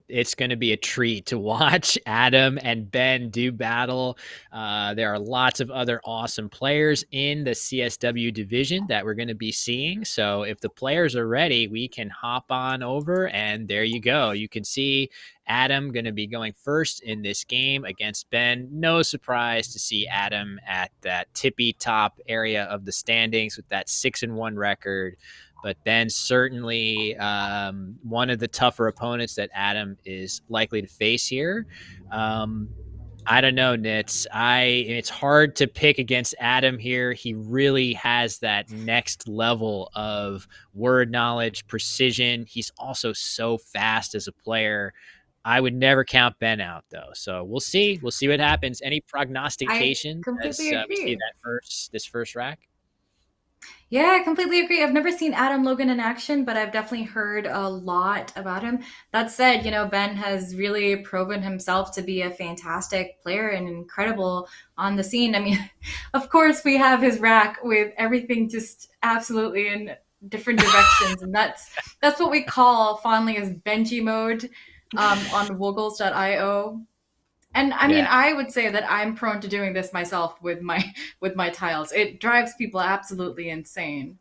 it's going to be a treat to watch Adam and Ben do battle. There are lots of other awesome players in the CSW division that we're going to be seeing. So if the players are ready, we can hop on over, and there you go. You can see Adam going to be going first in this game against Ben. No surprise to see Adam at that tippy top area of the standings with that 6-1 record. But Ben certainly one of the tougher opponents that Adam is likely to face here. I don't know, Nitz. It's hard to pick against Adam here. He really has that next level of word knowledge, precision. He's also so fast as a player. I would never count Ben out, though. So we'll see. We'll see what happens. Any I prognostication completely as we see agree. this first rack? Yeah, I completely agree. I've never seen Adam Logan in action, but I've definitely heard a lot about him. That said, Ben has really proven himself to be a fantastic player and incredible on the scene. I mean, of course, we have his rack with everything just absolutely in different directions, and that's what we call fondly as Benji mode on Woggles.io. And I mean, Yeah. I would say that I'm prone to doing this myself with my with my tiles. It drives people absolutely insane.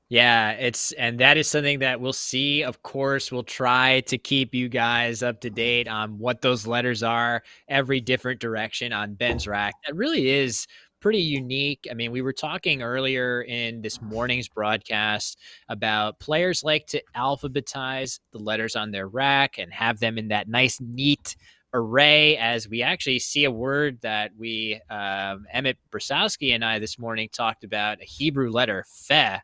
Yeah, and that is something that we'll see. Of course, we'll try to keep you guys up to date on what those letters are, every different direction on Ben's rack. That really is pretty unique. I mean, we were talking earlier in this morning's broadcast about players like to alphabetize the letters on their rack and have them in that nice, neat array, as we actually see a word that we Emmett Brasowski and I this morning talked about, a Hebrew letter, feh.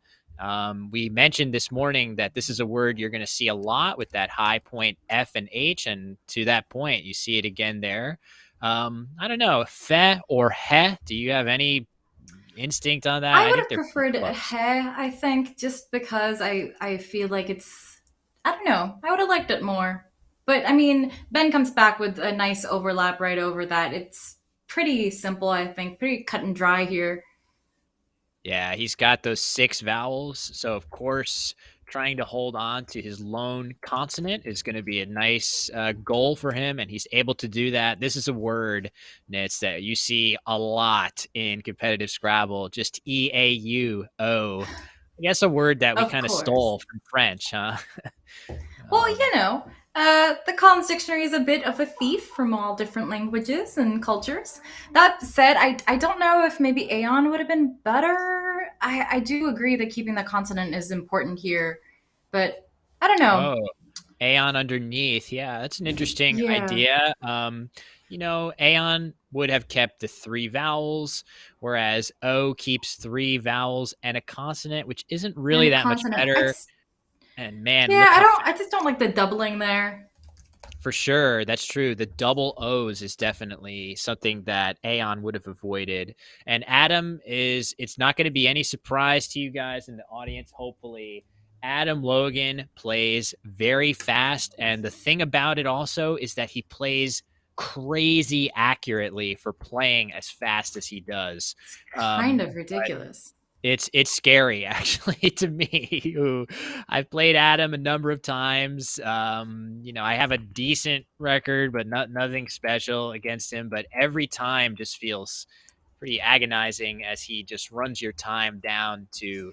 We mentioned this morning that this is a word you're going to see a lot with that high point F and H, and to that point, you see it again there. I don't know, fe or he. Do you have any instinct on that? I I would think have they're pretty preferred close. he, I think, just because I feel like it's I don't know. I would have liked it more. But I mean, Ben comes back with a nice overlap right over that. It's pretty simple, I think, pretty cut and dry here. Yeah, he's got those 6 vowels. So, of course, trying to hold on to his lone consonant is going to be a nice goal for him. And he's able to do that. This is a word, Nitz, that you see a lot in competitive Scrabble, just EAUO. I guess a word that we Of kind of course. stole from French, huh? Well, um, the Collins Dictionary is a bit of a thief from all different languages and cultures. That said, I don't know if maybe Aeon would have been better. I do agree that keeping the consonant is important here, but I don't know. oh, Aeon underneath. Yeah, that's an interesting Yeah. idea. Aeon would have kept the 3 vowels, whereas O keeps 3 vowels and a consonant, which isn't And really a that much consonant. better. And man, Yeah, look how I just don't like the doubling there. for sure, that's true. The double O's is definitely something that Aeon would have avoided. And Adam it's not going to be any surprise to you guys in the audience, hopefully. Adam Logan plays very fast. And the thing about it also is that he plays crazy accurately for playing as fast as he does. Kind of But ridiculous. it's scary actually to me, who I've played Adam a number of times. I have a decent record, but nothing special against him. But every time just feels pretty agonizing as he just runs your time down to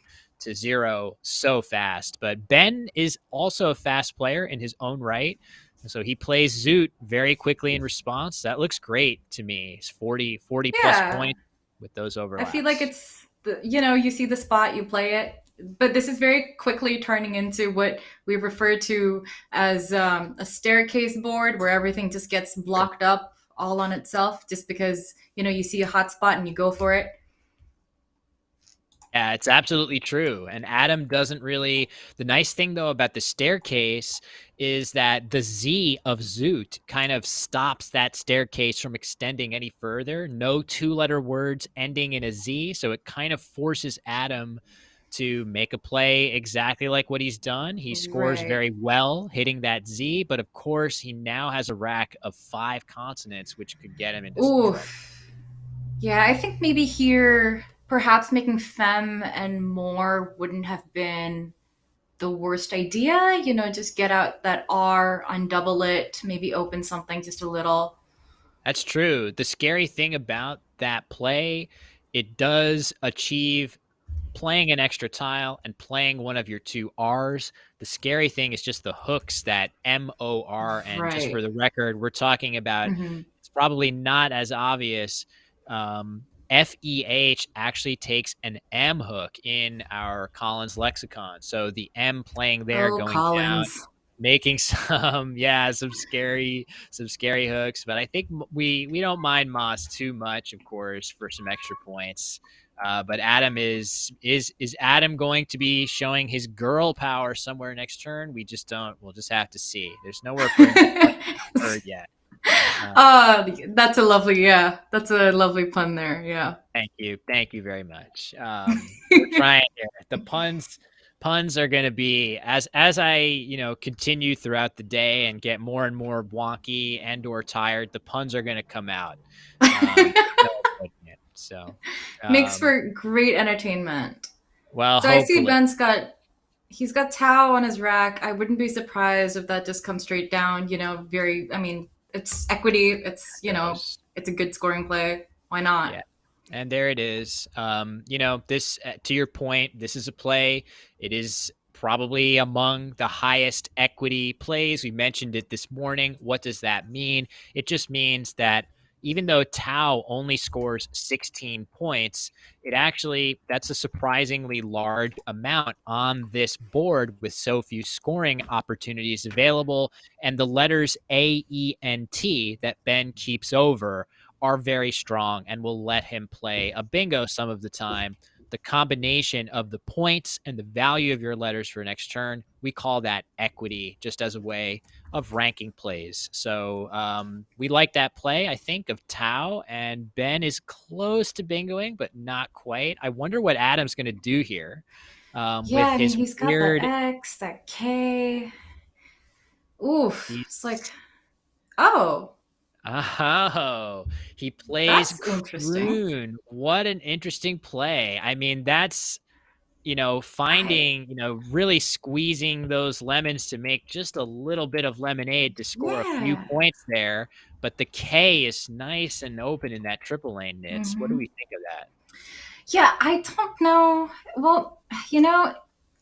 zero so fast. But Ben is also a fast player in his own right. So he plays Zoot very quickly in response. That looks great to me. It's 40 plus Yeah. points with those I feel like overlaps. it's you see the spot, you play it, but this is very quickly turning into what we refer to as a staircase board, where everything just gets blocked up all on itself, just because you see a hot spot and you go for it. Yeah, it's absolutely true. And Adam doesn't really. The nice thing, though, about the staircase is that the Z of Zoot kind of stops that staircase from extending any further. No 2-letter words ending in a Z. So it kind of forces Adam to make a play exactly like what he's done. He scores Right. very well hitting that Z. But of course, he now has a rack of 5 consonants, which could get him into some Ooh. trouble. Yeah, I think maybe here perhaps making femme and more wouldn't have been the worst idea. Just get out that R, undouble it, maybe open something just a little. That's true. The scary thing about that play, it does achieve playing an extra tile and playing one of your two R's. The scary thing is just the hooks, that MOR. And just for Right. the record, we're talking about, Hmm. it's probably not as obvious. FEH actually takes an M hook in our Collins lexicon. So the M playing there, Oh, going down, Collins. making some, yeah, some scary hooks. But I think we don't mind Moss too much, of course, for some extra points. But Adam is Adam going to be showing his girl power somewhere next turn? We just don't. We'll just have to see. There's nowhere for him to play a bird yet. Uh, That's a lovely, yeah. That's a lovely pun there. Yeah. thank you very much. We're trying here. The puns are going to be, as I continue throughout the day and get more and more wonky and or tired. The puns are going to come out. There's no avoiding it. So, Makes um, for great entertainment. well, So I see hopefully. he's got Tau on his rack. I wouldn't be surprised if that just comes straight down. I mean, it's equity. Goes. It's a good scoring play. Why not? Yeah. And there it is. This, to your point, this is a play. It is probably among the highest equity plays. We mentioned it this morning. What does that mean? It just means that even though Tau only scores 16 points, that's a surprisingly large amount on this board with so few scoring opportunities available. And the letters A, E, and T that Ben keeps over are very strong and will let him play a bingo some of the time. The combination of the points and the value of your letters for next turn, we call that equity, just as a way of ranking plays. So we like that play, I think, of Tau, and Ben is close to bingoing, but not quite. I wonder what Adam's going to do here Yeah, with I mean, his he's got that weird. X, that K. Oof. It's He's like, oh, Oh, he plays that's interesting. croon. What an interesting play. I mean, that's, I, finding, really squeezing those lemons to make just a little bit of lemonade to score a few yeah. points there. But the K is nice and open in that triple lane nits. What do Hmm. we think of that? Yeah, I don't know. Well, you know,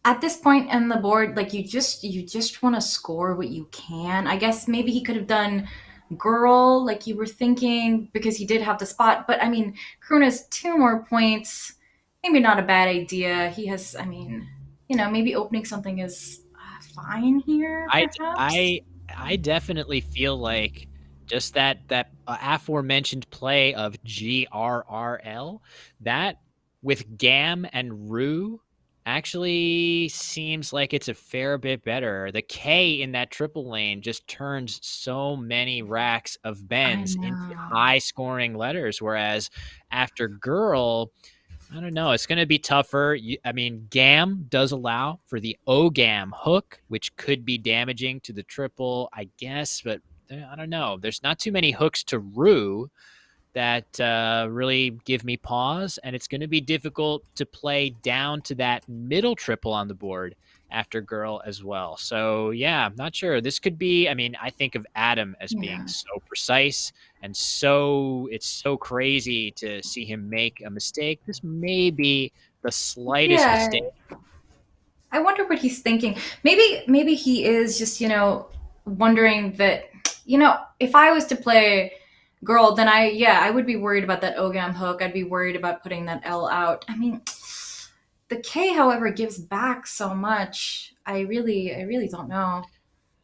at this point in the board, like you just want to score what you can. I guess maybe he could have done girl like you were thinking because he did have the spot. But I mean, Kroon has two more points. Maybe not a bad idea. He has. I mean, maybe opening something is fine here, I perhaps. I I definitely feel like just that aforementioned play of GRRL, that with Gam and Rue actually seems like it's a fair bit better. The K in that triple lane just turns so many racks of I bends into know. high scoring letters, whereas after girl, I don't know. It's going to be tougher. I mean, GAM does allow for the OGAM hook, which could be damaging to the triple, I guess, but I don't know. There's not too many hooks to Rue that really give me pause, and it's going to be difficult to play down to that middle triple on the board after girl as well. So yeah, I'm not sure. This could be, I mean, I think of Adam as being Yeah. so precise, and so it's so crazy to see him make a mistake. This may be the slightest Yeah. mistake. I wonder what he's thinking. Maybe he is just, wondering that, if I was to play girl, then I would be worried about that OGAM hook. I'd be worried about putting that L out. I mean, the K, however, gives back so much. I really don't know.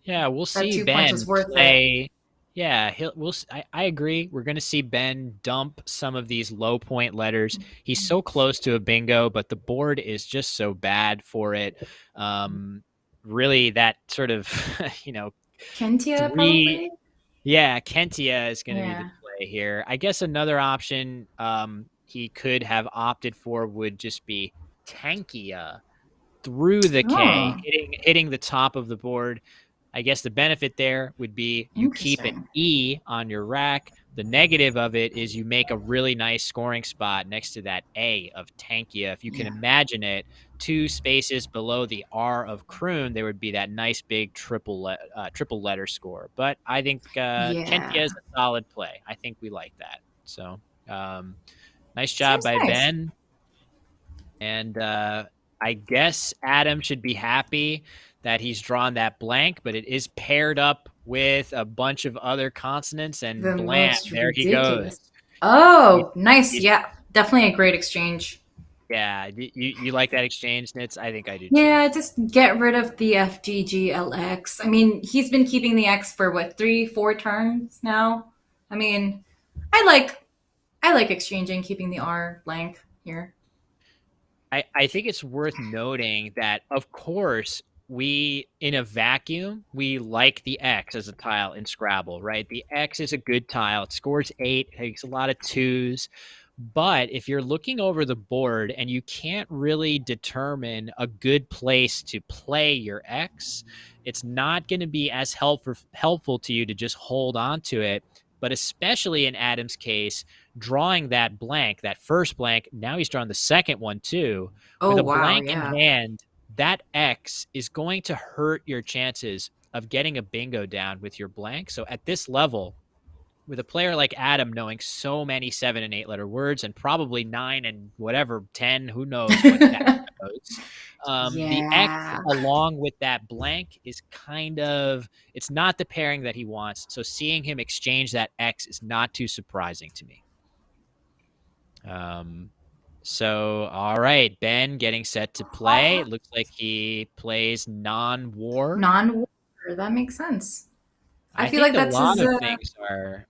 Yeah, we'll That see 2 points Ben was worth it. play. Yeah, I agree. We're going to see Ben dump some of these low point letters. He's so close to a bingo, but the board is just so bad for it. Really, that sort of, you know, Kentia, three. probably? Yeah, Kentia is going to be the Yeah. play here. I guess another option he could have opted for would just be Tankia through the K, Oh. hitting the top of the board. I guess the benefit there would be you keep an Interesting. E on your rack. The negative of it is you make a really nice scoring spot next to that A of Tankia. If you can Yeah. imagine it, two spaces below the R of Kroon, there would be that nice big triple letter score. But I think Kentia Yeah. is a solid play. I think we like that. So um, nice job Seems by nice. Ben. And I guess Adam should be happy that he's drawn that blank, but it is paired up with a bunch of other consonants, and The blam, most there he goes. ridiculous. You, Oh, nice. you, Yeah, definitely a great exchange. yeah, you like that exchange, Nits? I think I do too. Yeah, just get rid of the FGGLX. I mean, he's been keeping the X for what, 3, 4 turns now? I mean, I like I like exchanging, keeping the R blank here. I think it's worth noting that, of course, we, in a vacuum, we like the X as a tile in Scrabble, right? The X is a good tile. It scores 8, takes a lot of 2s. But if you're looking over the board and you can't really determine a good place to play your X, it's not going to be as helpful to you to just hold on to it. But especially in Adam's case, drawing that blank, that first blank, now he's drawn the second one too. Oh With a wow, blank in yeah. hand, that X is going to hurt your chances of getting a bingo down with your blank. So at this level, with a player like Adam knowing so many 7 and 8 letter words and probably 9 and whatever 10, who knows what that goes. The X Yeah. along with that blank is kind of, it's not the pairing that he wants. So seeing him exchange that X is not too surprising to me. So all right, Ben getting set to play. It looks like he plays non-war. Non-war. That makes sense. I I feel think like a that's lot his. of things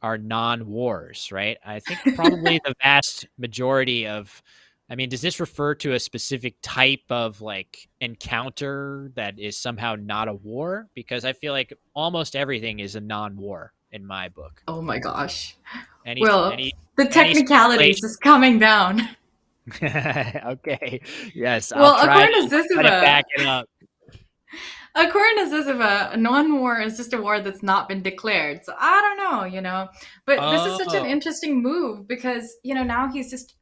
are non-wars, right? I think probably the vast majority of, I mean, does this refer to a specific type of like encounter that is somehow not a war? Because I feel like almost everything is a non-war in my book. Oh my gosh. Any Well, any the any technicalities speculation? is coming down. Okay. Yes, I'll Well, try to back Sisypha, it up. according to Sisypha, a non-war is just a war that's not been declared. So I don't know, But this is such an Oh. interesting move because now he's just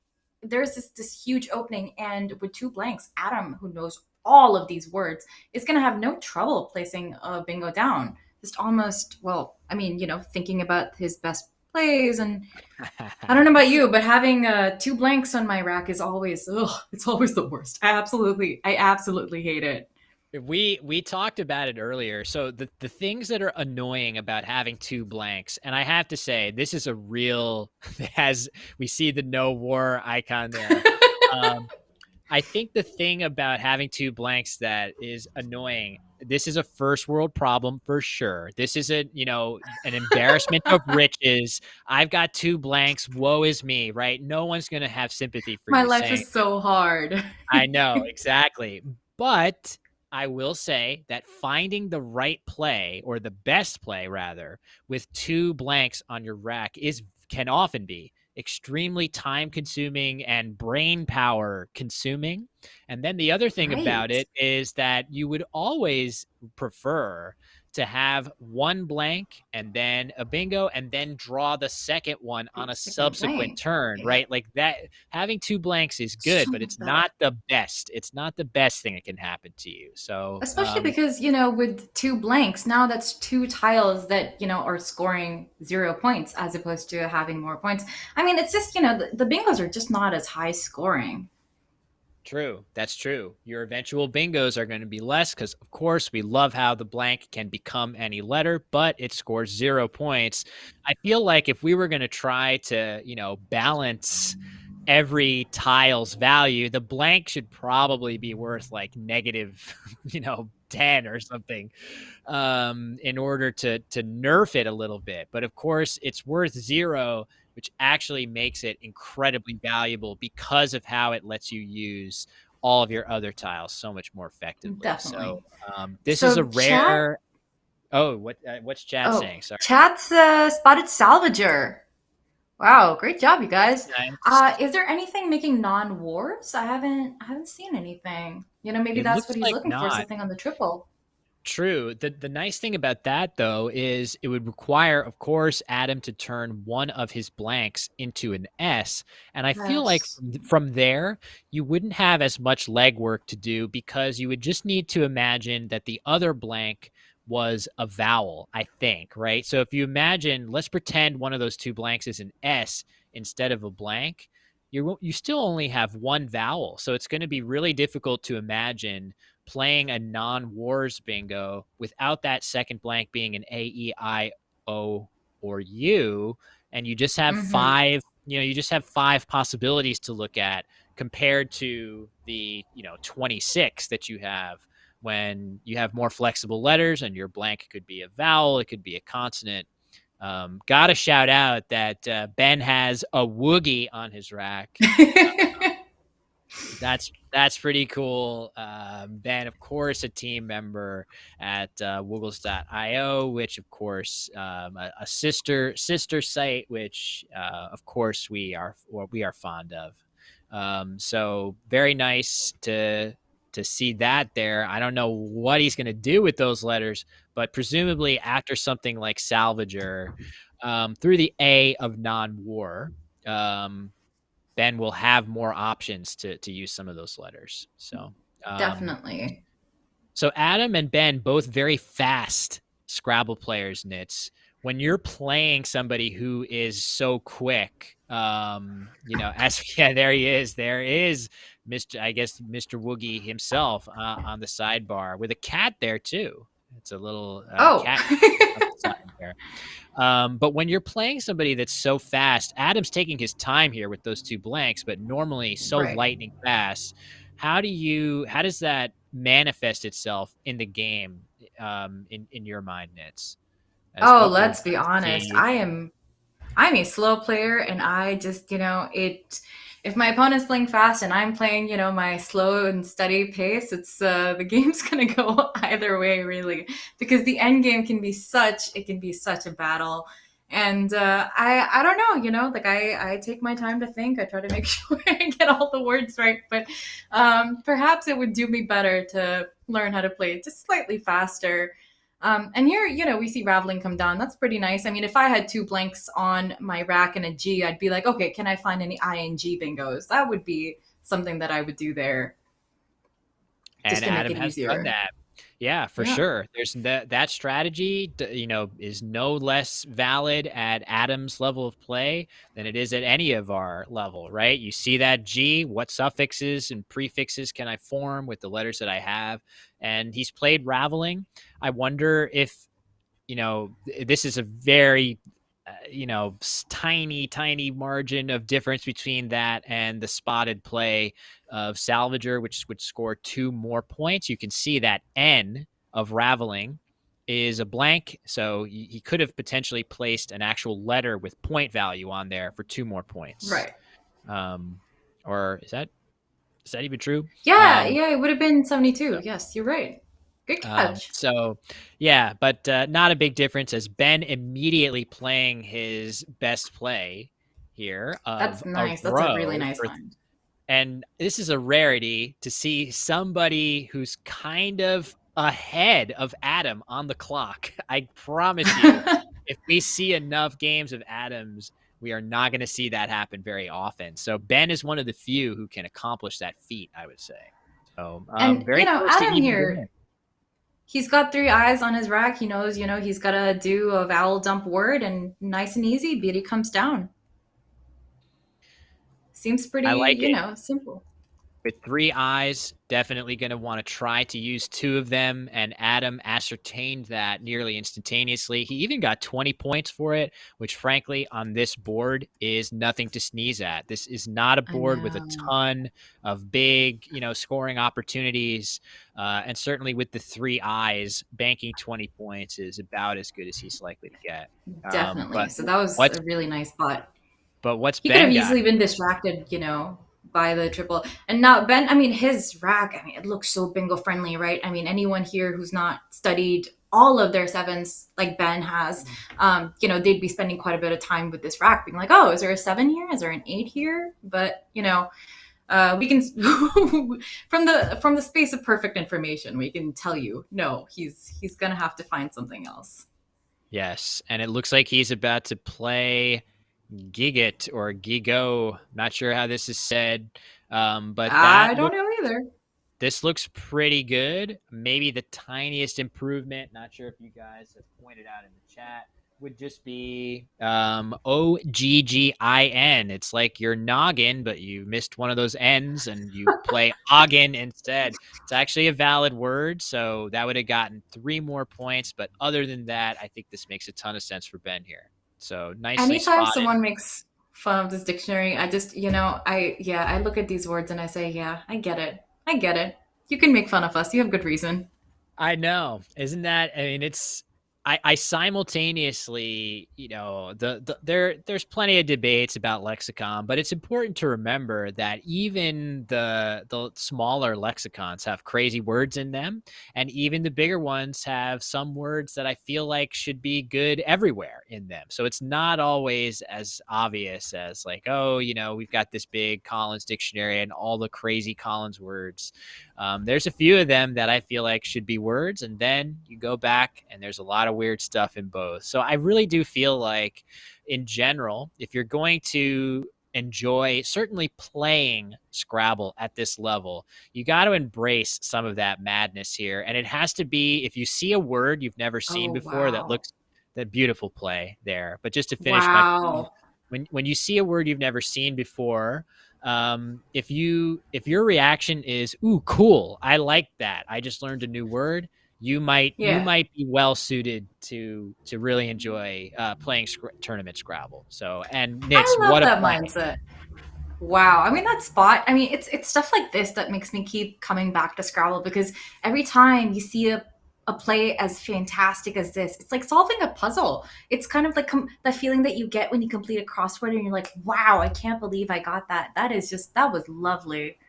there's this huge opening, and with two blanks, Adam, who knows all of these words, is going to have no trouble placing a bingo down. Just almost, well, I mean, thinking about his best plays, and I don't know about you, but having two blanks on my rack is always, ugh, it's always the worst. I absolutely hate it. We talked about it earlier. So the things that are annoying about having two blanks, and I have to say, this is a real, as we see the no war icon there. Um, I think the thing about having two blanks that is annoying, this is a first world problem for sure. This is an embarrassment of riches. I've got two blanks. Woe is me, right? No one's going to have sympathy for My you life saying, is so hard. I know, exactly. But I will say that finding the right play, or the best play rather, with two blanks on your rack can often be extremely time consuming and brain power consuming. And then the other thing about Right. it is that you would always prefer to have one blank and then a bingo and then draw the second one on a Second subsequent blank. turn, Yeah. right? Like that, having two blanks is good, So but much it's better. not the best. It's not the best thing that can happen to you. So, Especially because, with two blanks, now that's two tiles that, are scoring 0 points as opposed to having more points. I mean, it's just, the bingos are just not as high scoring. true. That's true. Your eventual bingos are going to be less because, of course, we love how the blank can become any letter, but it scores 0 points. I feel like if we were going to try to, balance every tile's value, the blank should probably be worth like negative, 10 or something, in order to nerf it a little bit. But of course, it's worth 0, which actually makes it incredibly valuable because of how it lets you use all of your other tiles so much more effectively. So Definitely. this is a So, chat. rare. Oh, what's chat Oh, saying? Sorry. chat's spotted salvager. Wow, great job, you guys. Nice. Is there anything making non-wars? I haven't seen anything. Maybe It that's looks what he's like looking for, not. something on the triple. True. The nice thing about that though is it would require, of course, Adam to turn one of his blanks into an S. And I feel like Yes. from there, you wouldn't have as much legwork to do because you would just need to imagine that the other blank was a vowel, I think, right? So if you imagine, let's pretend one of those two blanks is an S instead of a blank, you still only have one vowel. So it's going to be really difficult to imagine playing a non-wars bingo without that second blank being an A, E, I, O, or U, and you just have Mm-hmm. five, you just have five possibilities to look at compared to the, 26 that you have when you have more flexible letters and your blank could be a vowel, it could be a consonant. Got to shout out that Ben has a woogie on his rack. That's pretty cool. Ben, of course, a team member at Woogles.io, which of course a sister site, which of course we are fond of. So very nice to see that there. I don't know what he's going to do with those letters, but presumably after something like Salvager, through the A of non-war. Ben will have more options to use some of those letters. So, Definitely. so Adam and Ben, both very fast Scrabble players, Nits. When you're playing somebody who is so quick, as yeah, there he is. There is Mr. Woogie himself on the sidebar with a cat there too. It's a little Oh. cat on the side there. But when you're playing somebody that's so fast, Adam's taking his time here with those two blanks, but normally so Right. lightning fast. How does that manifest itself in the game, in your mind, Nits? As Oh, we're let's about be to honest. see. I'm a slow player, and I just, it if my opponent's playing fast and I'm playing, my slow and steady pace, it's the game's going to go either way really, because the end game can be such a battle. And I don't know, like I take my time to think. I try to make sure I get all the words right, but perhaps it would do me better to learn how to play just slightly faster. And here, we see Raveling come down. That's pretty nice. I mean, if I had two blanks on my rack and a G, I'd be like, okay, can I find any ING bingos? That would be something that I would do there just And to make Adam it has done easier. that. Yeah, for Yeah. sure. There's that strategy, is no less valid at Adam's level of play than it is at any of our level, right? You see that G, what suffixes and prefixes can I form with the letters that I have? And he's played Raveling. I wonder if, this is a very tiny margin of difference between that and the spotted play of Salvager, which would score 2 more points. You can see that N of Raveling is a blank, so he could have potentially placed an actual letter with point value on there for 2 more points. Right. Um, or is that even true? Yeah, yeah, it would have been 72. So Yes, you're right. Good Um, catch. so yeah, but not a big difference as Ben immediately playing his best play here of That's a nice. That's a really row nice for, find. and this is a rarity to see somebody who's kind of ahead of Adam on the clock. I promise you, if we see enough games of Adams, we are not going to see that happen very often. So Ben is one of the few who can accomplish that feat, I would say. So And, very close to Adam even here, game. he's got three eyes on his rack. He knows, he's got to do a vowel dump word, and nice and easy, beauty comes down. Seems pretty, I like it. simple. With three eyes, definitely going to want to try to use two of them. And Adam ascertained that nearly instantaneously. He even got 20 points for it, which, frankly, on this board is nothing to sneeze at. This is not a I board with a know. ton of big, scoring opportunities. And certainly with the three eyes, banking 20 points is about as good as he's likely to get. Definitely. But So that was what's a really nice spot. what's He could have Ben got? easily been distracted, by the triple. And now Ben, I mean, his rack, I mean, it looks so bingo friendly, right? I mean, anyone here who's not studied all of their sevens like Ben has, they'd be spending quite a bit of time with this rack, being like, oh, is there a seven here? Is there an eight here? But We can from the space of perfect information, we can tell you no, he's gonna have to find something else. Yes, and it looks like he's about to play Gigit or Gigo. Not sure how this is said, but I don't know either. this looks pretty good. Maybe the tiniest improvement, not sure if you guys have pointed out in the chat, would just be Oggin. It's like your noggin, but you missed one of those N's and you play Oggin instead. It's actually a valid word, so that would have gotten 3 more points. But other than that, I think this makes a ton of sense for Ben here. So nicely Anytime spotted. someone makes fun of this dictionary, I just, I look at these words and I say, yeah, I get it. I get it. You can make fun of us. You have good reason. I know. Isn't that, I mean, I simultaneously, there's plenty of debates about lexicon, but it's important to remember that even the smaller lexicons have crazy words in them, and even the bigger ones have some words that I feel like should be good everywhere in them. So it's not always as obvious as like, oh, we've got this big Collins dictionary and all the crazy Collins words. There's a few of them that I feel like should be words, and then you go back and there's a lot of weird stuff in both. So I really do feel like, in general, if you're going to enjoy certainly playing Scrabble at this level, you got to embrace some of that madness here. And it has to be, if you see a word you've never seen Oh, before that wow. looks, that beautiful play there. But just to finish my point, Wow. when you see a word you've never seen before, if your reaction is, ooh, cool, I like that, I just learned a new word, you Yeah. might be well suited to really enjoy playing tournament Scrabble. So, and Nitz, I love what a that play. mindset. Wow. I mean, that spot, I mean, it's stuff like this that makes me keep coming back to Scrabble because every time you see a play as fantastic as this, it's like solving a puzzle. It's kind of like the feeling that you get when you complete a crossword and you're like, wow, I can't believe I got that. That was lovely.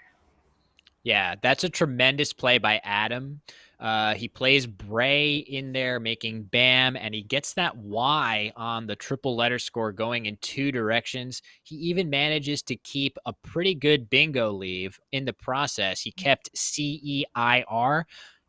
Yeah, that's a tremendous play by Adam. He plays Bray in there, making Bam, and he gets that Y on the triple letter score going in 2 directions. He even manages to keep a pretty good bingo leave in the process. He kept CEIR.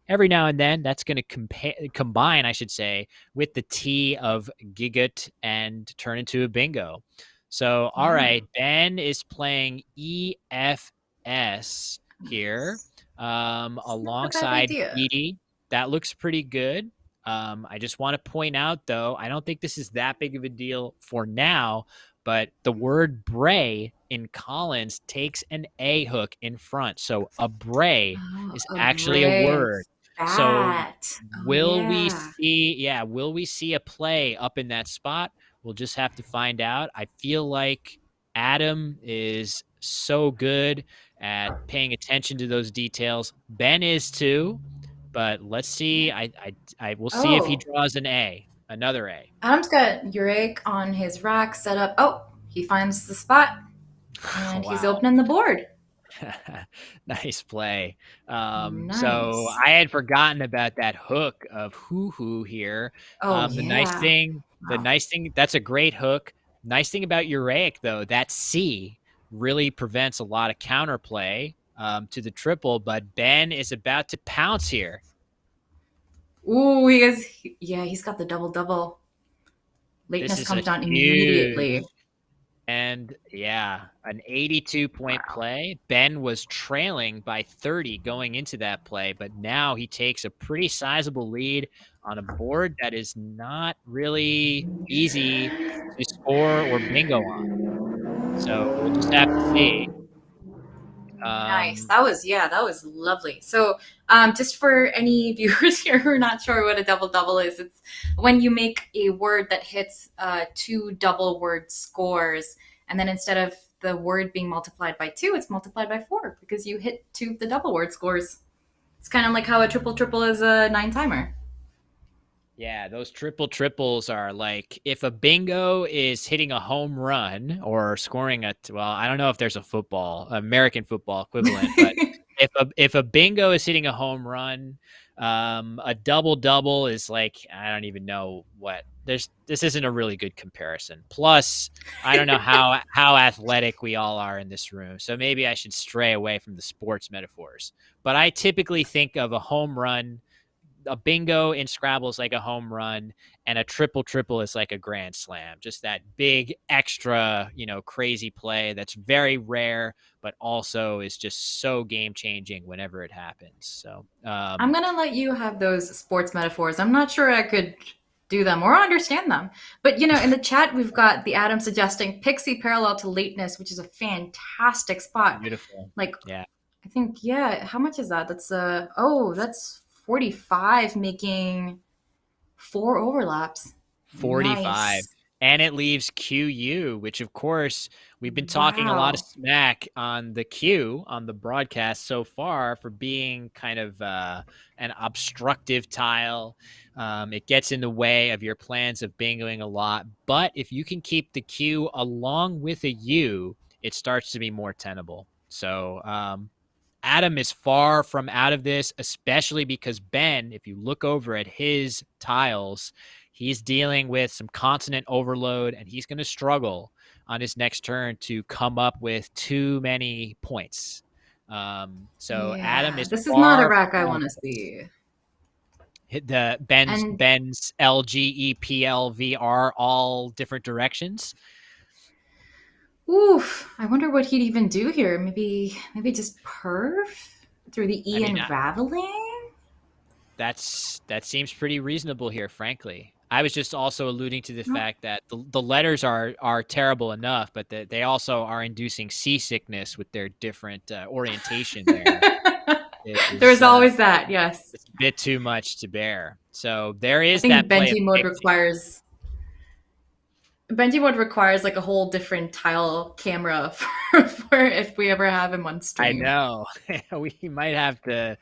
Every now and then, that's going to combine, I should say, with the T of Gigot and turn into a bingo. So, all Yeah. right, Ben is playing EFS here, It's not a bad alongside idea. Edie. That looks pretty good. I just want to point out, though, I don't think this is that big of a deal for now, but the word bray in Collins takes an A hook in front. So a bray Oh, is a actually a brave word. So bat. Oh, yeah. will we see a play up in that spot? We'll just have to find out. I feel like Adam is so good at paying attention to those details. Ben is too, but let's see. I will see if he Oh, draws an A, another A. Adam's got Urek on his rack set up. Oh, he finds the spot and he's Wow. opening the board. Nice play. So Nice. I had forgotten about that hook of hoo hoo here. Oh, The yeah. Wow. nice thing, that's a great hook. Nice thing about Uraic, though, that C really prevents a lot of counterplay to the triple, but Ben is about to pounce here. Ooh, yeah, he's got the double double. This Lateness is a comes down huge, immediately. and yeah, an 82-point Wow. play. Ben was trailing by 30 going into that play, but now he takes a pretty sizable lead on a board that is not really easy to score or bingo on. So we'll just have to see. Nice. Um, That was lovely. So, just for any viewers here who are not sure what a double double is, it's when you make a word that hits two double word scores, and then instead of the word being multiplied by two, it's multiplied by four because you hit two of the double word scores. It's kind of like how a triple triple is a nine timer. Yeah, those triples are like, if a bingo is hitting a home run or scoring well, I don't know if there's a American football equivalent, but if a bingo is hitting a home run, a double double is like, I don't even know what this isn't a really good comparison. Plus, I don't know how athletic we all are in this room, so maybe I should stray away from the sports metaphors. But I typically think of a home run, a bingo in Scrabble is like a home run, and a triple triple is like a grand slam. Just that big extra, crazy play that's very rare, but also is just so game changing whenever it happens. So, I'm gonna let you have those sports metaphors. I'm not sure I could do them or understand them. But in the chat we've got the Adam suggesting Pixie parallel to lateness, which is a fantastic spot. beautiful. Like Yeah. I think, yeah, how much is that? That's 45, making four overlaps. 45. Nice. And it leaves QU, which of course we've been talking a lot of Wow. smack on the Q on the broadcast so far for being kind of an obstructive tile. It gets in the way of your plans of bingoing a lot. But if you can keep the Q along with a U, it starts to be more tenable. So Adam is far from out of this, especially because Ben, if you look over at his tiles, he's dealing with some consonant overload, and he's going to struggle on his next turn to come up with too many points. So Adam Yeah, is this is not a far rack I from want to see. the Ben's And Ben's LGEPLVR all different directions. oof, I wonder what he'd even do here. Maybe just perf through the I E mean, unraveling. that seems pretty reasonable here, frankly. I was just also alluding to the fact that the letters are terrible enough, but they also are inducing seasickness with their different orientation there. It is There's always that, yes. it's a bit too much to bear. So there I is that think play of Benji mode Pixie. requires Benji mode requires like a whole different tile camera for if we ever have him on I stream. know we might have to.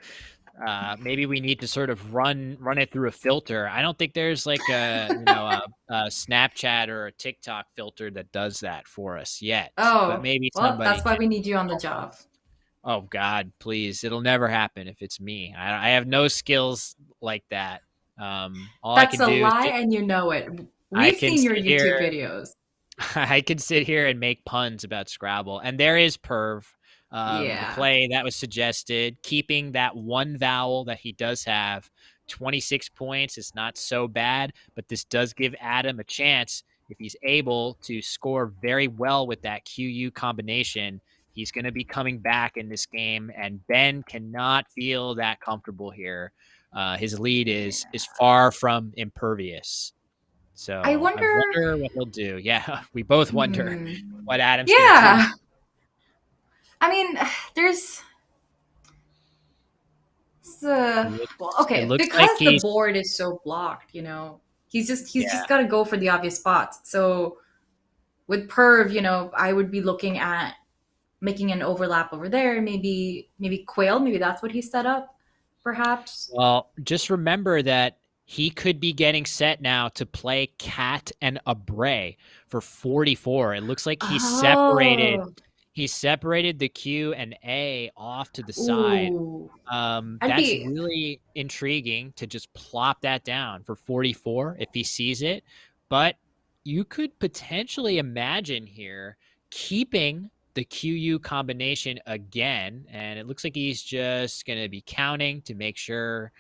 Maybe we need to sort of run it through a filter. I don't think there's like a Snapchat or a TikTok filter that does that for us yet. But Oh, maybe well, somebody that's why can we need you on the help job. us. Oh God, please! It'll never happen if it's me. I have no skills like that. All I That's can a do is lie, and you know it. I We've can seen your sit YouTube here videos. I could sit here and make puns about Scrabble, and there is Perv, the Yeah, play that was suggested, keeping that one vowel that he does have. 26 points is not so bad, but this does give Adam a chance if he's able to score very well with that QU combination. He's going to be coming back in this game, and Ben cannot feel that comfortable here. His lead is yeah. far from impervious. I So I wonder. wonder what he'll do. Yeah, we both wonder Hmm. what Adam's going to do. Yeah, I mean, there's It well, looks, it okay, looks like because the he's board is so blocked. He's just yeah. got to go for the obvious spots. So with Perv, I would be looking at making an overlap over there. Maybe Quail. Maybe that's what he set up. Perhaps. Well, just remember that he could be getting set now to play Cat and Abray for 44. It looks like Oh, he separated the Q and A off to the side. ooh. I'd That's be really intriguing to just plop that down for 44 if he sees it. But you could potentially imagine here keeping the QU combination again. And it looks like he's just going to be counting to make sure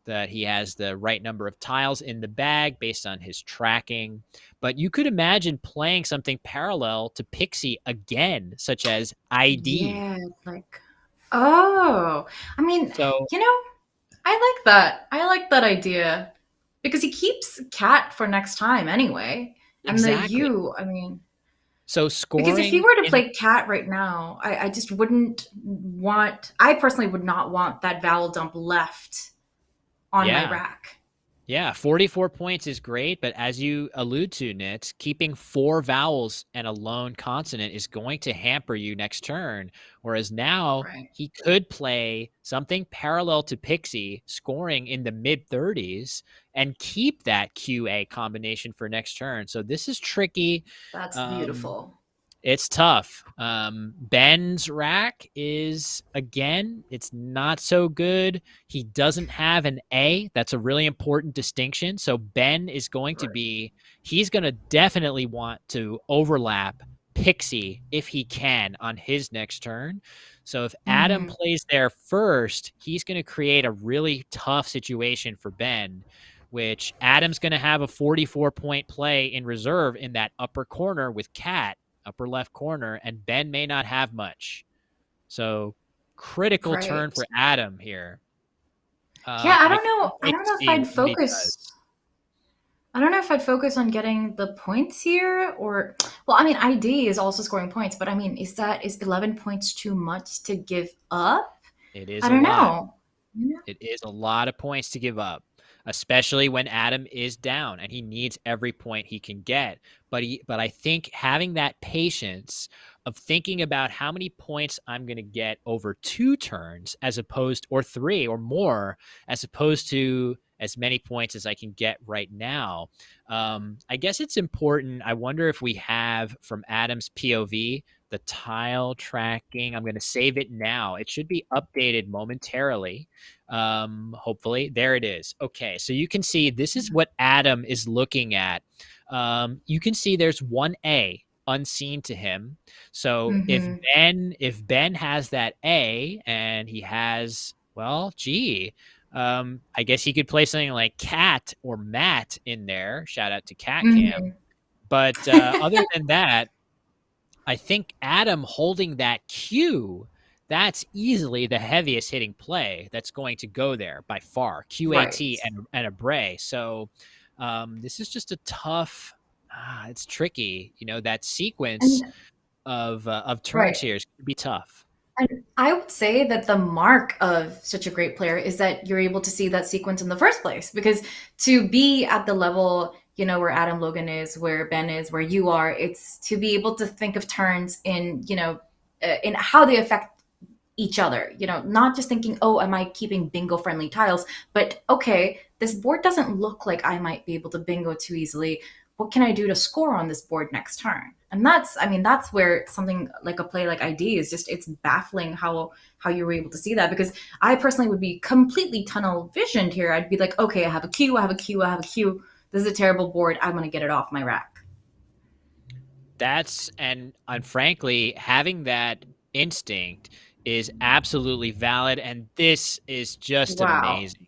that he has the right number of tiles in the bag based on his tracking. But you could imagine playing something parallel to Pixie again, such as ID. yeah, like oh. I mean, So, you know, I like that. I like that idea because he keeps cat for next time anyway. And the exactly. U, I mean, So because if he scoring were to in play cat right now, I just wouldn't want, I personally would not want that vowel dump left on my yeah. rack. Yeah, 44 points is great, but as you allude to, Nitz, keeping 4 vowels and a lone consonant is going to hamper you next turn. Whereas now Right. he could play something parallel to Pixie, scoring in the mid 30s, and keep that QA combination for next turn. So this is tricky. That's Um, beautiful. It's tough. Ben's rack is, again, it's not so good. He doesn't have an A. That's a really important distinction. So Ben is going to Right. be, he's going to definitely want to overlap Pixie if he can on his next turn. So if Adam Mm-hmm. plays there first, he's going to create a really tough situation for Ben, which Adam's going to have a 44-point play in reserve in that upper corner with Cat, upper left corner, and Ben may not have much. So critical turn Right. for Adam here. Yeah, I I don't can't know. I wait don't to know if see I'd what he focus. does. I don't know if I'd focus on getting the points here or well, I mean ID is also scoring points, but I mean, is 11 points too much to give up? It is I a don't lot. know. You know? It is a lot of points to give up, especially when Adam is down and he needs every point he can get. But I think having that patience of thinking about how many points I'm going to get over 2 turns as opposed or 3 or more as opposed to as many points as I can get right now. I guess it's important. I wonder if we have from Adam's POV the tile tracking. I'm going to save it now. It should be updated momentarily. Hopefully there it is. Okay, so you can see this is what Adam is looking at. You can see there's one A unseen to him. So Mm-hmm. if Ben has that A and he has, well, gee, I guess he could play something like Cat or Matt in there. Shout out to Cat Cam. Mm-hmm. But other than that, I think Adam holding that Q, that's easily the heaviest hitting play that's going to go there by far. Right. QAT and a Bray. So this is just a tough. It's tricky. That sequence And of right. turns here is going to be tough. And I would say that the mark of such a great player is that you're able to see that sequence in the first place. Because to be at the level, where Adam Logan is, where Ben is, where you are, it's to be able to think of turns in how they affect each other, not just thinking, oh, am I keeping bingo friendly tiles, but okay, this board doesn't look like I might be able to bingo too easily. What can I do to score on this board next turn? And that's where something like a play like ID is just, it's baffling how you were able to see that, because I personally would be completely tunnel visioned here. I'd be like, okay, I have a Q, I have a Q, I have a Q. This is a terrible board. I'm going to get it off my rack. And frankly, having that instinct is absolutely valid, and this is just Wow. amazing.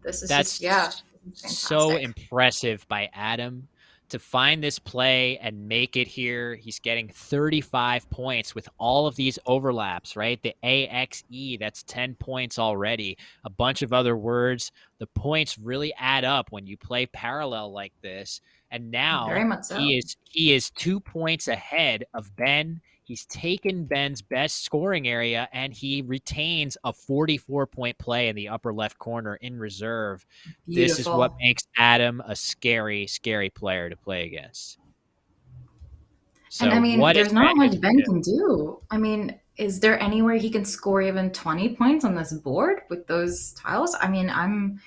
This is just, yeah, That's this is so fantastic. impressive by Adam to find this play and make it here. He's getting 35 points with all of these overlaps, right? The AXE, that's 10 points already. A bunch of other words. The points really add up when you play parallel like this. And Very now much so. he is 2 points ahead of Ben. He's taken Ben's best scoring area and he retains a 44-point play in the upper left corner in reserve. This is what Beautiful. makes Adam a scary, scary player to play against. And So I mean, what is there's Ben not going much to Ben do? can do. I mean, is there anywhere he can score even 20 points on this board with those tiles? I mean, I'm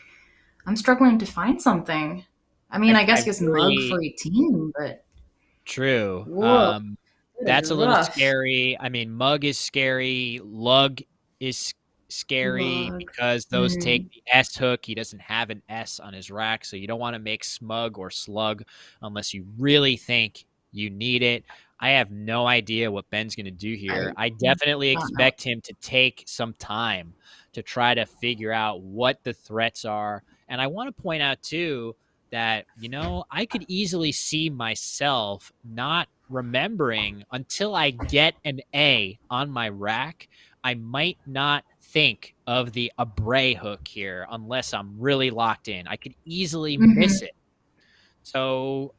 struggling to find something. I mean, I guess I he has mug for really 18, but true. whoa, it is That's a little rough. scary. I mean, Mug is scary. Lug is scary Mug. because those take Mm, the S hook. He doesn't have an S on his rack, so you don't want to make Smug or Slug unless you really think you need it. I have no idea what Ben's going to do here. I I do definitely not know. expect him to take some time to try to figure out what the threats are. And I want to point out, too, that, I could easily see myself not remembering until I get an A on my rack. I might not think of the Abray hook here unless I'm really locked in. I could easily miss Hmm. it. So, uh,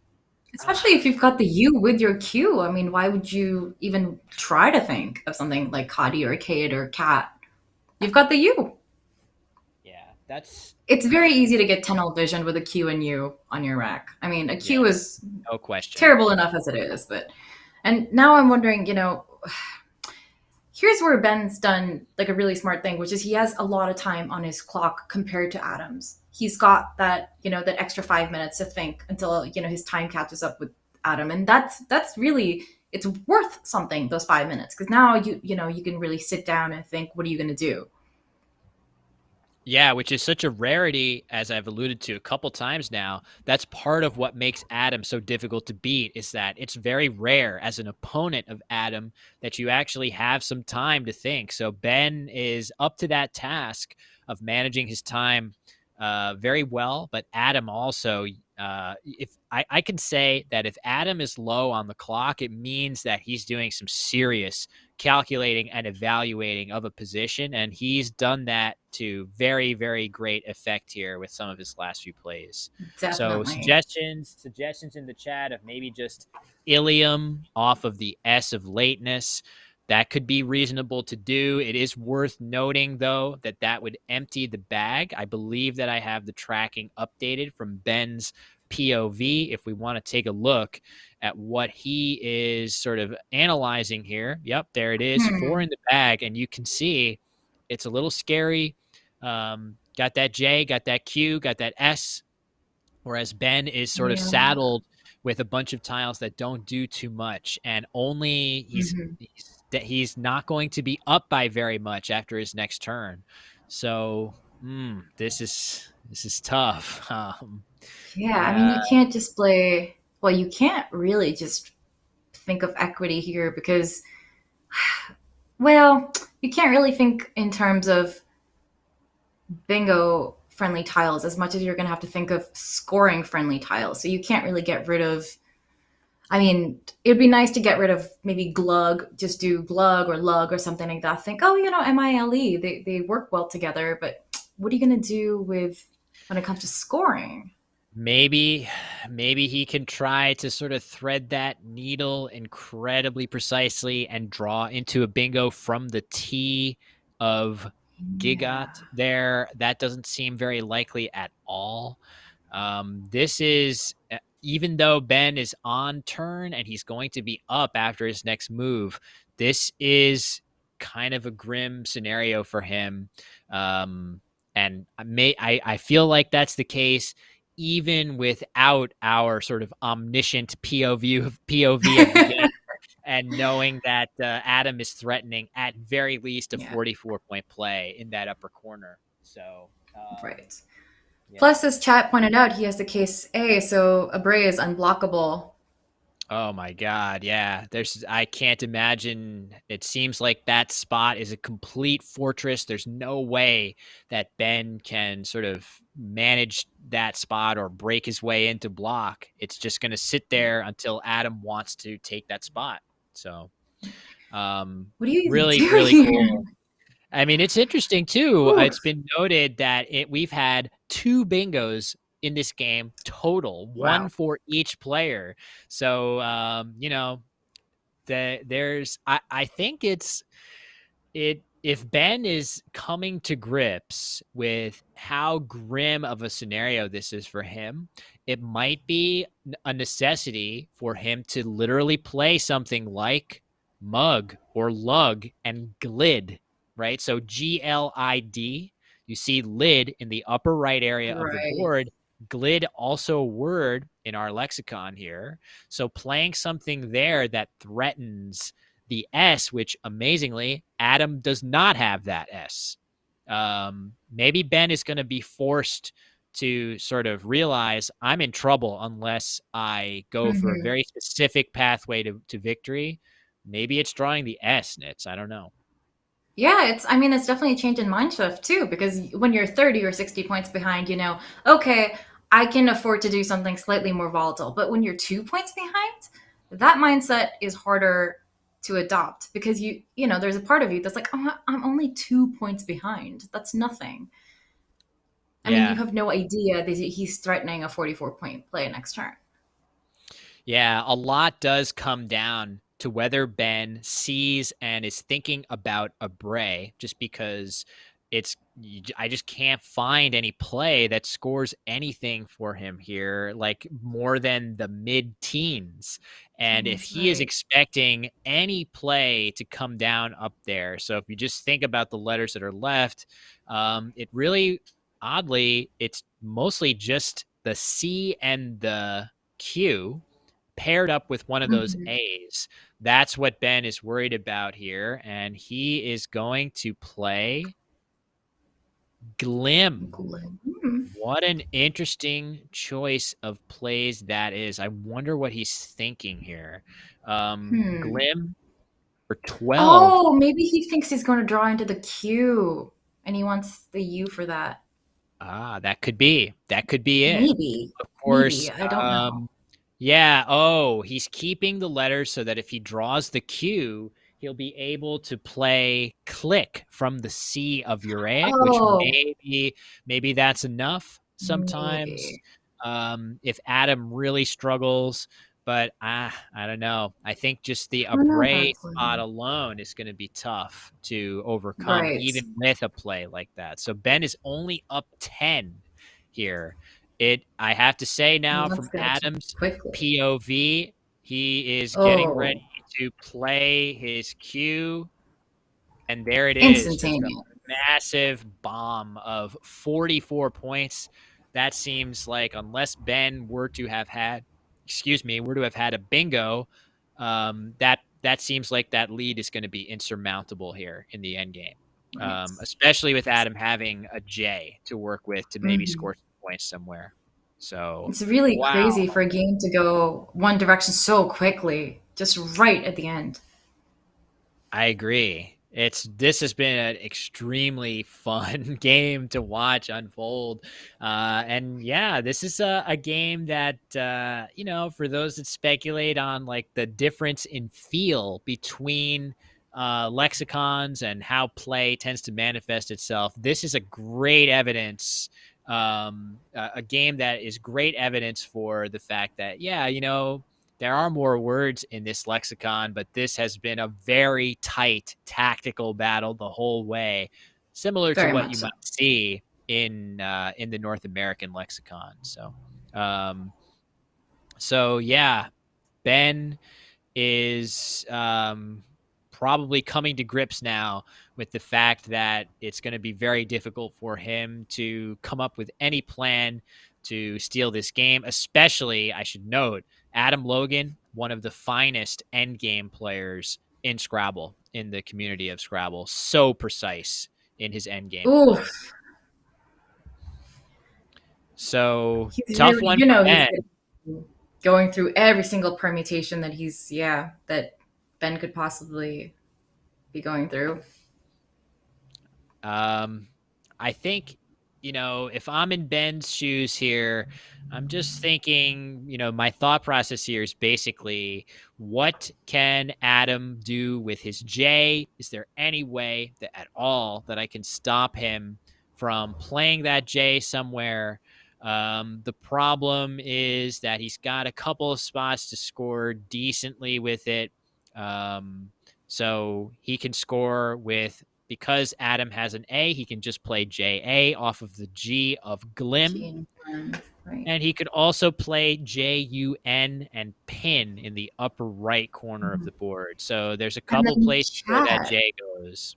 Especially if you've got the U with your Q. I mean, why would you even try to think of something like Coddy or Kate or Cat? You've got the U. yeah, that's, It's very easy to get tunnel vision with a Q and U on your rack. I mean, a Q yes, is no question. terrible enough as it is, but and now I'm wondering, here's where Ben's done like a really smart thing, which is he has a lot of time on his clock compared to Adams. He's got that extra 5 minutes to think until his time catches up with Adam, and that's really it's worth something, those 5 minutes, because now you can really sit down and think, what are you going to do? Yeah, which is such a rarity, as I've alluded to a couple times now. That's part of what makes Adam so difficult to beat, is that it's very rare as an opponent of Adam that you actually have some time to think. So Ben is up to that task of managing his time very well, but Adam also, if I can say that if Adam is low on the clock, it means that he's doing some serious calculating and evaluating of a position, and he's done that to very, very great effect here with some of his last few plays. So Definitely. suggestions in the chat of maybe just Ilium off of the S of lateness. That could be reasonable to do. It is worth noting, though, that that would empty the bag. I believe that I have the tracking updated from Ben's POV. If we want to take a look at what he is sort of analyzing here. Yep, there it is, 4 Hmm. in the bag, and you can see it's a little scary. Got that J, got that Q, got that S, whereas Ben is sort of Yeah. saddled with a bunch of tiles that don't do too much, and only Hmm. he's not going to be up by very much after his next turn. So this is tough. Yeah, I mean, Uh, you can't just play, well, you can't really just think of equity here because, well, you can't really think in terms of bingo friendly tiles as much as you're going to have to think of scoring friendly tiles. So you can't really get rid of, I mean, it would be nice to get rid of maybe glug, just do glug or lug or something like that. Think, oh, MILE, they work well together, but what are you going to do with when it comes to scoring? Maybe he can try to sort of thread that needle incredibly precisely and draw into a bingo from the T of Yeah. Gigot there. That doesn't seem very likely at all. This is, even though Ben is on turn and he's going to be up after his next move, this is kind of a grim scenario for him. Um, and I feel like that's the case even without our sort of omniscient POV of the game, and knowing that Adam is threatening at very least a Yeah, 44-point play in that upper corner. So right. yeah. Plus, as chat pointed out, he has the case A, so Abray is unblockable. Oh my God, yeah. I can't imagine. It seems like that spot is a complete fortress. There's no way that Ben can sort of manage that spot or break his way into block. It's just going to sit Yeah. there until Adam wants to take that spot. So, What do you even really, do really here? cool. I mean, it's interesting too. Whew. It's been noted that we've had 2 bingos in this game total, one Wow. for each player. So, I think if Ben is coming to grips with how grim of a scenario this is for him, it might be a necessity for him to literally play something like mug or lug and glid, right? So GLID, you see lid in the upper right area of the Right. board. Glid also a word in our lexicon here. So playing something there that threatens the S, which amazingly, Adam does not have that S. Maybe Ben is going to be forced to sort of realize I'm in trouble unless I go for a Hmm. very specific pathway to victory. Maybe it's drawing the S, Nits. I don't know. Yeah, I mean, it's definitely a change in mind shift too, because when you're 30 or 60 points behind, okay, I can afford to do something slightly more volatile. But when you're 2 points behind, that mindset is harder to adopt because there's a part of you that's like, I'm only 2 points behind. That's nothing. I mean, you Yeah. have no idea that he's threatening a 44-point play next turn. Yeah, a lot does come down to whether Ben sees and is thinking about a Bray, just because I just can't find any play that scores anything for him here, like more than the mid-teens. And if he is Right. expecting any play to come down up there, so if you just think about the letters that are left, it really, oddly, it's mostly just the C and the Q, paired up with one of those Mhm. A's. That's what Ben is worried about here, and he is going to play Glim. Hmm. What an interesting choice of plays that is. I wonder what he's thinking here. Hmm. Glim for 12. Oh, maybe he thinks he's going to draw into the Q and he wants the U for that. Ah, that could be. That could be it. Maybe. Of course, Maybe. I don't know. yeah, oh, he's keeping the letters so that if he draws the Q, he'll be able to play click from the C of Uraic, which Oh, maybe that's enough sometimes, maybe. if Adam really struggles, but, I don't know. I think just the Not Abray bad spot plan. alone is gonna be tough to overcome Right. even with a play like that. So Ben is only up 10 here. I have to say Well, now that's from going to change Adam's quickly. POV, he is getting ready Oh, to play his cue, and there it is, just a instantaneous. massive bomb of 44 points. That seems like unless Ben were to have had, excuse me, were to have had a bingo, that seems like that lead is going to be insurmountable here in the end game, Right. especially with Adam having a J to work with to maybe Mhm. score some points somewhere. So, It's really wow. crazy for a game to go one direction so quickly, just right at the end. I agree. This has been an extremely fun game to watch unfold, and yeah, this is a game that for those that speculate on like the difference in feel between lexicons and how play tends to manifest itself. This is a great evidence. A game that is great evidence for the fact that there are more words in this lexicon, but this has been a very tight tactical battle the whole way, similar to Very what much you so. might see in the North American lexicon. Um, so yeah, Ben is probably coming to grips now with the fact that it's going to be very difficult for him to come up with any plan to steal this game, especially, I should note, Adam Logan, one of the finest endgame players in Scrabble, in the community of Scrabble. So precise in his endgame Ooh, play. So he's tough really, one for he's Ben. going through every single permutation that Ben could possibly be going through. Um, I think, if I'm in Ben's shoes here, I'm just thinking, my thought process here is basically what can Adam do with his J? Is there any way that at all that I can stop him from playing that J somewhere? The problem is that he's got a couple of spots to score decently with it. Um, so he can score with because Adam has an A, he can just play JA off of the G of Glim. Gene, right. And he could also play JUN and pin in the upper right corner of Mhm. the board. So there's a And couple then places where that J goes.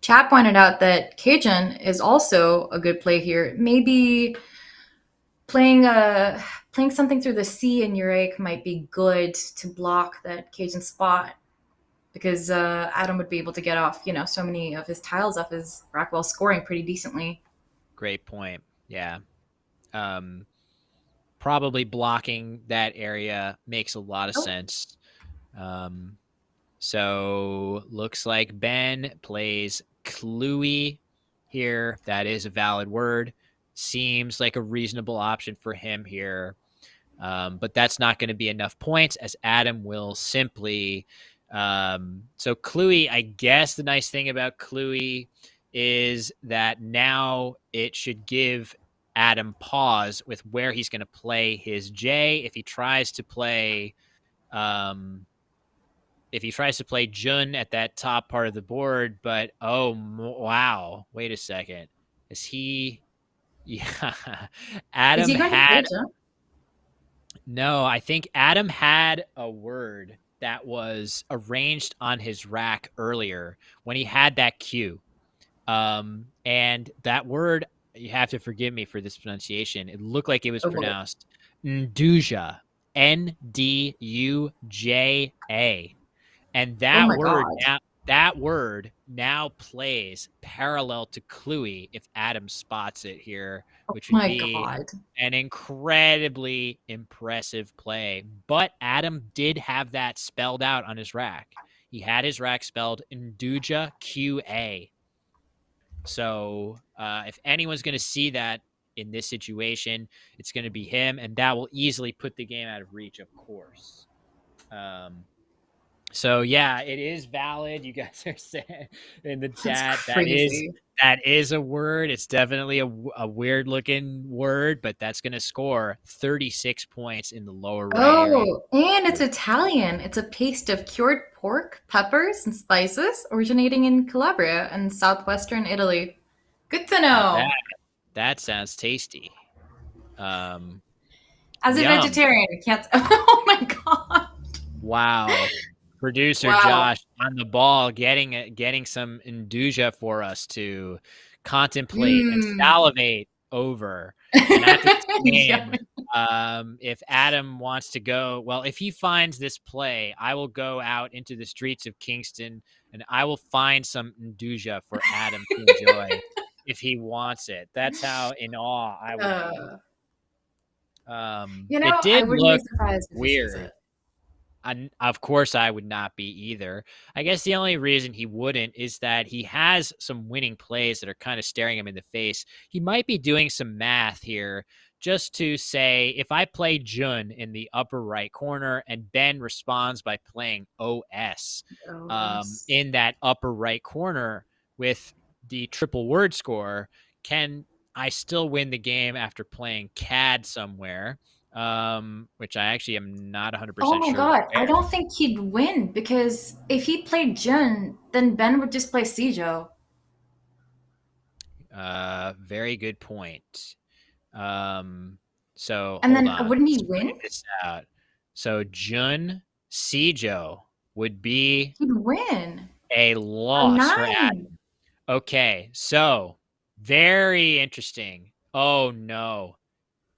Chat pointed out that Cajun is also a good play here. Maybe playing a playing something through the C in Uraic might be good to block that Cajun spot because Adam would be able to get off, so many of his tiles off his Rockwell scoring pretty decently. Great point. Yeah. Um, Probably blocking that area makes a lot of Oh, sense. Um, So looks like Ben plays Cluey here. That is a valid word. Seems like a reasonable option for him here. But that's not going to be enough points as Adam will simply. So Cluey, I guess the nice thing about Cluey is that now it should give Adam pause with where he's going to play his J. Um, if he tries to play Jun at that top part of the board, but wow, wait a second, is he? Yeah, is Adam he going to had Cajun? no. I think Adam had a word that was arranged on his rack earlier when he had that cue. And that word, you have to forgive me for this pronunciation. It looked like it was Oh boy. pronounced Nduja. N-D-U-J-A. And Oh my God. that word now plays parallel to Cluey if Adam spots it here, Oh which would my be God. an incredibly impressive play. But Adam did have that spelled out on his rack. He had his rack spelled Nduja QA. So if anyone's going to see that in this situation, it's going to be him, and that will easily put the game out of reach, of course. So yeah, it is valid. You guys are saying in the That's chat crazy. that is a word. It's definitely a weird looking word, but that's going to score 36 points in the lower right area. Oh, and it's Italian. It's a paste of cured pork, peppers, and spices originating in Calabria and southwestern Italy. Good to Now know. that sounds tasty. Um, As a Yum. vegetarian, I can't. Oh my God. Wow. Producer Wow. Josh on the ball, getting some induja for us to contemplate and Mmm. salivate over. And after this game, Yummy. if Adam wants to go, well, if he finds this play, I will go out into the streets of Kingston and I will find some induja for Adam to enjoy if he wants it. That's how in awe I would be. Uh, It I did wouldn't be look surprised if he sees weird. it. Of course, I would not be either. I guess the only reason he wouldn't is that he has some winning plays that are kind of staring him in the face. He might be doing some math here just to say if I play Jun in the upper right corner and Ben responds by playing OS Oh, yes. in that upper right corner with the triple word score, can I still win the game after playing CAD somewhere? Which I actually am not Oh 100% my sure God. I where. don't think he'd win because if he played Jun, then Ben would just play Sijo. Very good point. Um, so And hold then on, wouldn't he let's win? write this out. So Jun Sijo would be He'd win. a A loss for Adam. nine. Okay, so very interesting. Oh no.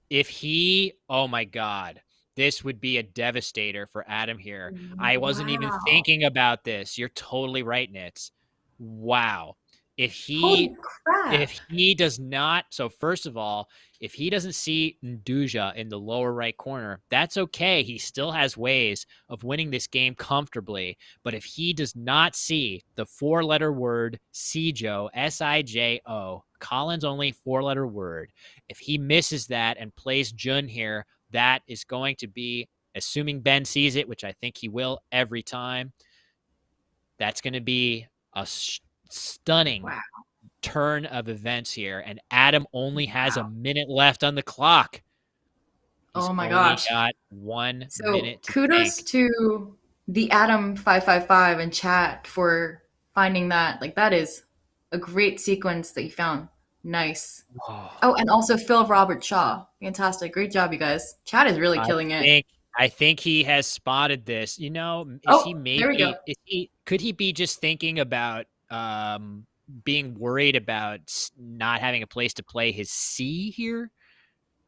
If he, oh my God, this would be a devastator for Adam here. I wasn't even Wow. thinking about this. You're totally right, Nitz. Wow. If Holy he crap. if he does not, so first of all, if he doesn't see Nduja in the lower right corner, that's okay. He still has ways of winning this game comfortably. But if he does not see the four-letter word Sijo, S-I-J-O, Collins only four-letter word, if he misses that and plays Jun here, that is going to be, assuming Ben sees it, which I think he will every time, that's going to be a stunning Wow. turn of events here, and Adam only has a Wow. minute left on the clock. He's Oh my only gosh. got 1 So minute to kudos think. to the Adam555 in chat for finding that. Like that is a great sequence that you found. Nice. Oh, Oh, and also Phil Robert Shaw. Fantastic. Great job, you guys. Chat is really I killing it. think I think he has spotted this. Is he Oh, there we go. maybe is he could he be just thinking about being worried about not having a place to play his C here?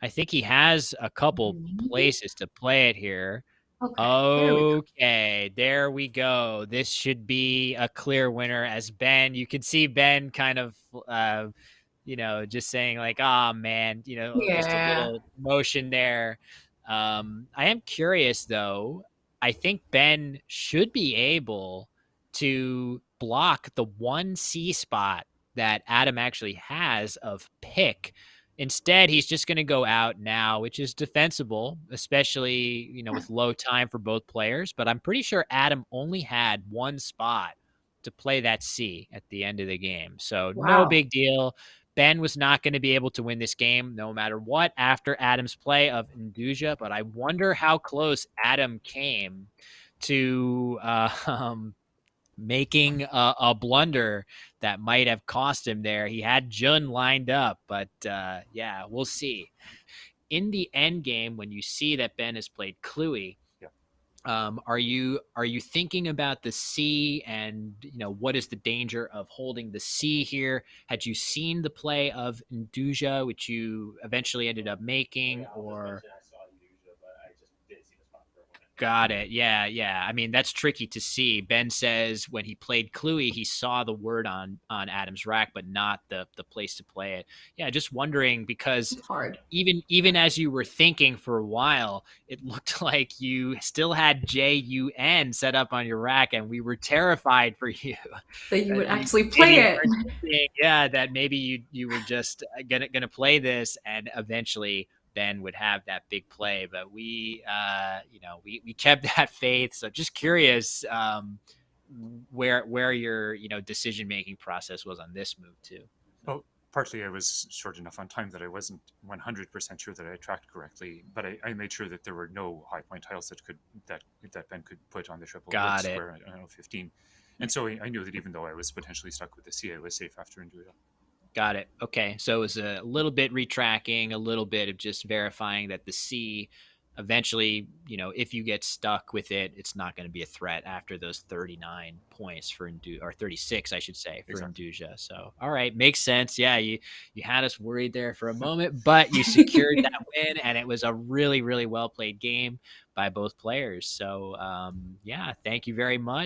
I think he has a couple Maybe? places to play it here. Okay, there we go. Okay, there we go. This should be a clear winner as Ben. You can see Ben kind of, just saying like, "Oh man," just a Yeah. little motion there. I am curious though. I think Ben should be able to block the one C spot that Adam actually has of pick. Instead, he's just going to go out now, which is defensible, especially, with low time for both players. But I'm pretty sure Adam only had one spot to play that C at the end of the game. So no Wow. big deal. Ben was not going to be able to win this game no matter what after Adam's play of Nduja. But I wonder how close Adam came to making a blunder that might have cost him there. He had Jun lined up, but yeah, we'll see. In the end game, when you see that Ben has played Cluey, are you thinking about the C and what is the danger of holding the C here? Had you seen the play of Nduja, which you eventually ended up making, or Got it. Yeah, yeah. I mean, that's tricky to see. Ben says when he played Cluey, he saw the word on Adam's rack, but not the place to play it. Yeah, just wondering because It's hard. even as you were thinking for a while, it looked like you still had JUN set up on your rack, and we were terrified for you That you that would you actually play maybe it. weren't thinking, yeah, that maybe you were just gonna play this, and eventually Ben would have that big play. But we kept that faith. So just curious, where your decision making process was on this move too. So. Well, partly I was short enough on time that I wasn't 100% sure that I tracked correctly, but I made sure that there were no high point tiles that Ben could put on the triple red Got it. square on 15. And so I knew that even though I was potentially stuck with the C, I was safe after Induja. Got it. Okay. So it was a little bit retracking, a little bit of just verifying that the C eventually, if you get stuck with it, it's not going to be a threat after those 39 points for or 36, I should say, for Exactly. Induja. So, all right. Makes sense. Yeah. You had us worried there for a moment, but you secured that win, and it was a really, really well played game by both players. So, yeah, thank you very much.